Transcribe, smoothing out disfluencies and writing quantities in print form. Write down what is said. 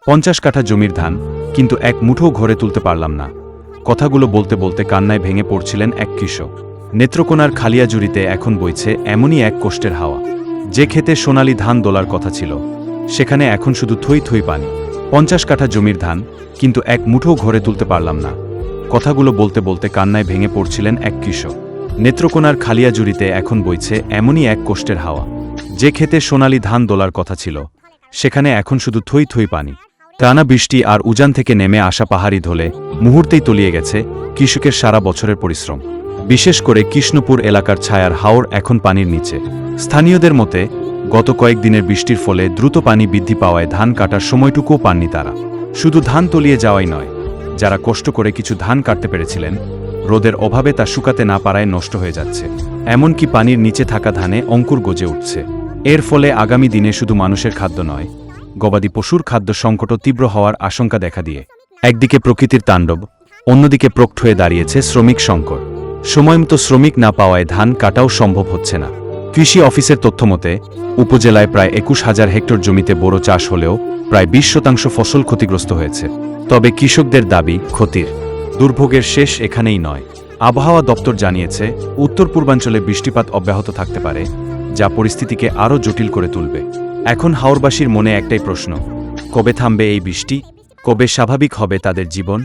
50 কাঠা জমির ধান, কিন্তু এক মুঠো ঘরে তুলতে পারলাম না। কথাগুলো বলতে বলতে কান্নায় ভেঙে পড়ছিলেন এক কৃষক। নেত্রকোনার খালিয়াজুড়িতে এখন বইছে এমনই এক কষ্টের হাওয়া। যে ক্ষেতে সোনালি ধান দোলার কথা ছিল, সেখানে এখন শুধু থই থই পানি। 50 কাঠা জমির ধান, কিন্তু এক মুঠো ঘরে তুলতে পারলাম না। কথাগুলো বলতে বলতে কান্নায় ভেঙে পড়ছিলেন এক কৃষক। নেত্রকোনার খালিয়াজুড়িতে এখন বইছে এমনই এক কষ্টের হাওয়া। যে ক্ষেতে সোনালি ধান দোলার কথা ছিল, সেখানে এখন শুধু থই থই পানি। টানা বৃষ্টি আর উজান থেকে নেমে আসা পাহাড়ি ঢলে মুহূর্তেই তলিয়ে গেছে কৃষকের সারা বছরের পরিশ্রম। বিশেষ করে কৃষ্ণপুর এলাকার ছায়ার হাওর এখন পানির নিচে। স্থানীয়দের মতে, গত কয়েকদিনের বৃষ্টির ফলে দ্রুত পানি বৃদ্ধি পাওয়ায় ধান কাটার সময়টুকুও পাননি তারা। শুধু ধান তলিয়ে যাওয়াই নয়, যারা কষ্ট করে কিছু ধান কাটতে পেরেছিলেন, রোদের অভাবে তা শুকাতে না পারায় নষ্ট হয়ে যাচ্ছে। এমনকি পানির নিচে থাকা ধানে অঙ্কুর গজে উঠছে। এর ফলে আগামী দিনে শুধু মানুষের খাদ্য নয়, গবাদি পশুর খাদ্য সংকটও তীব্র হওয়ার আশঙ্কা দেখা দিয়ে। একদিকে প্রকৃতির তাণ্ডব, অন্যদিকে প্রকট হয়ে দাঁড়িয়েছে শ্রমিক সংকট। সময়মতো শ্রমিক না পাওয়ায় ধান কাটাও সম্ভব হচ্ছে না। কৃষি অফিসের তথ্যমতে উপজেলায় প্রায় 21,000 হেক্টর জমিতে বোরো চাষ হলেও প্রায় 20% ফসল ক্ষতিগ্রস্ত হয়েছে। তবে কৃষকদের দাবি, ক্ষতির দুর্ভোগের শেষ এখানেই নয়। আবহাওয়া দপ্তর জানিয়েছে, উত্তর পূর্বাঞ্চলে বৃষ্টিপাত অব্যাহত থাকতে পারে, যা পরিস্থিতিকে আরও জটিল করে তুলবে। এখন হাওরবাসীর মনে একটাই প্রশ্ন, কবে থামবে এই বৃষ্টি? কবে স্বাভাবিক হবে তাদের জীবন?